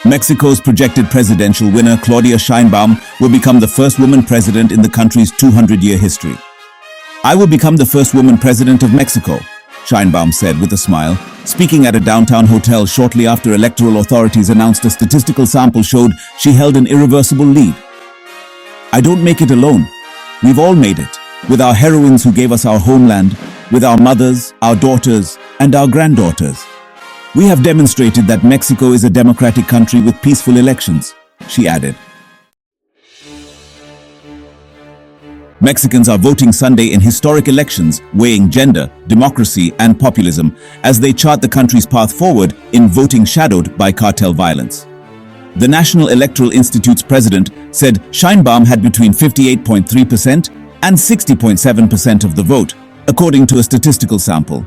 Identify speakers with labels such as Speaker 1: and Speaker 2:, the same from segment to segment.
Speaker 1: Mexico's projected presidential winner, Claudia Sheinbaum, will become the first woman president in the country's 200-year history. "I will become the first woman president of Mexico," Sheinbaum said with a smile, speaking at a downtown hotel shortly after electoral authorities announced a statistical sample showed she held an irreversible lead. "I don't make it alone. We've all made it, with our heroines who gave us our homeland, with our mothers, our daughters, and our granddaughters. We have demonstrated that Mexico is a democratic country with peaceful elections," she added. Mexicans are voting Sunday in historic elections, weighing gender, democracy, and populism as they chart the country's path forward in voting shadowed by cartel violence. The National Electoral Institute's president said Sheinbaum had between 58.3% and 60.7% of the vote, according to a statistical sample.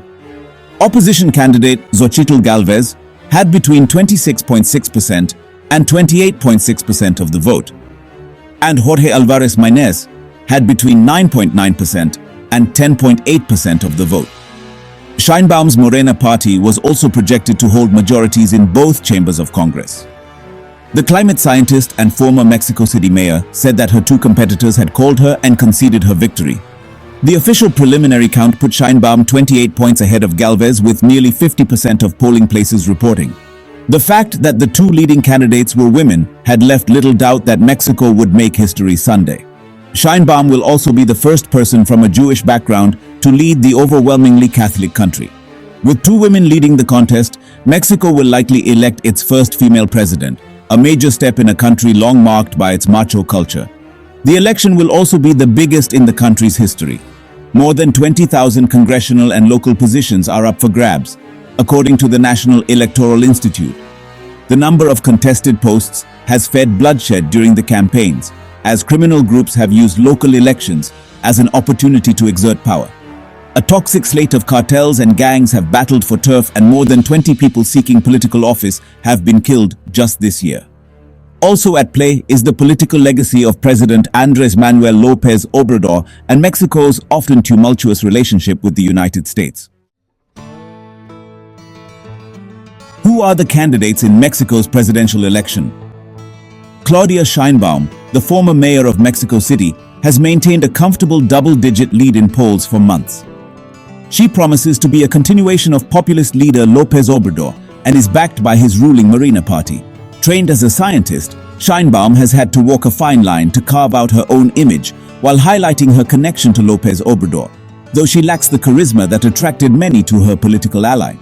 Speaker 1: Opposition candidate Xochitl Galvez had between 26.6% and 28.6% of the vote, and Jorge Alvarez Maynez had between 9.9% and 10.8% of the vote. Sheinbaum's Morena party was also projected to hold majorities in both chambers of Congress. The climate scientist and former Mexico City mayor said that her two competitors had called her and conceded her victory. The official preliminary count put Sheinbaum 28 points ahead of Galvez, with nearly 50% of polling places reporting. The fact that the two leading candidates were women had left little doubt that Mexico would make history Sunday. Sheinbaum will also be the first person from a Jewish background to lead the overwhelmingly Catholic country. With two women leading the contest, Mexico will likely elect its first female president, a major step in a country long marked by its macho culture. The election will also be the biggest in the country's history. More than 20,000 congressional and local positions are up for grabs, according to the National Electoral Institute. The number of contested posts has fed bloodshed during the campaigns, as criminal groups have used local elections as an opportunity to exert power. A toxic slate of cartels and gangs have battled for turf, and more than 20 people seeking political office have been killed just this year. Also at play is the political legacy of President Andrés Manuel López Obrador and Mexico's often tumultuous relationship with the United States. Who are the candidates in Mexico's presidential election? Claudia Sheinbaum, the former mayor of Mexico City, has maintained a comfortable double-digit lead in polls for months. She promises to be a continuation of populist leader López Obrador and is backed by his ruling Morena party. Trained as a scientist, Sheinbaum has had to walk a fine line to carve out her own image while highlighting her connection to López Obrador, though she lacks the charisma that attracted many to her political ally.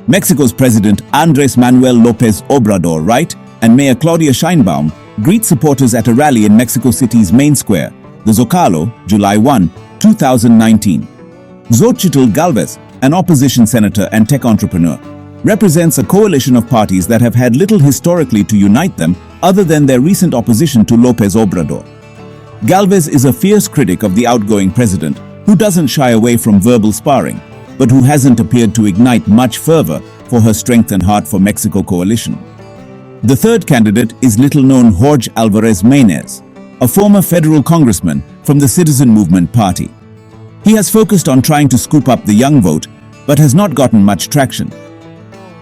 Speaker 1: Mexico's President Andrés Manuel López Obrador, right, and Mayor Claudia Sheinbaum greet supporters at a rally in Mexico City's main square, the Zocalo, July 1, 2019. Xochitl Galvez, an opposition senator and tech entrepreneur, represents a coalition of parties that have had little historically to unite them other than their recent opposition to López Obrador. Galvez is a fierce critic of the outgoing president, who doesn't shy away from verbal sparring, but who hasn't appeared to ignite much fervor for her Strength and Heart for Mexico coalition. The third candidate is little-known Jorge Alvarez Maynez, a former federal congressman from the Citizen Movement Party. He has focused on trying to scoop up the young vote, but has not gotten much traction.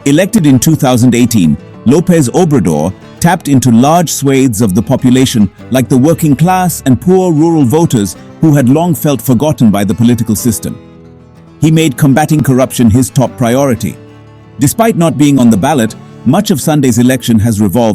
Speaker 1: Elected in 2018, López Obrador tapped into large swathes of the population like the working class and poor rural voters who had long felt forgotten by the political system. He made combating corruption his top priority. Despite not being on the ballot, much of Sunday's election has revolved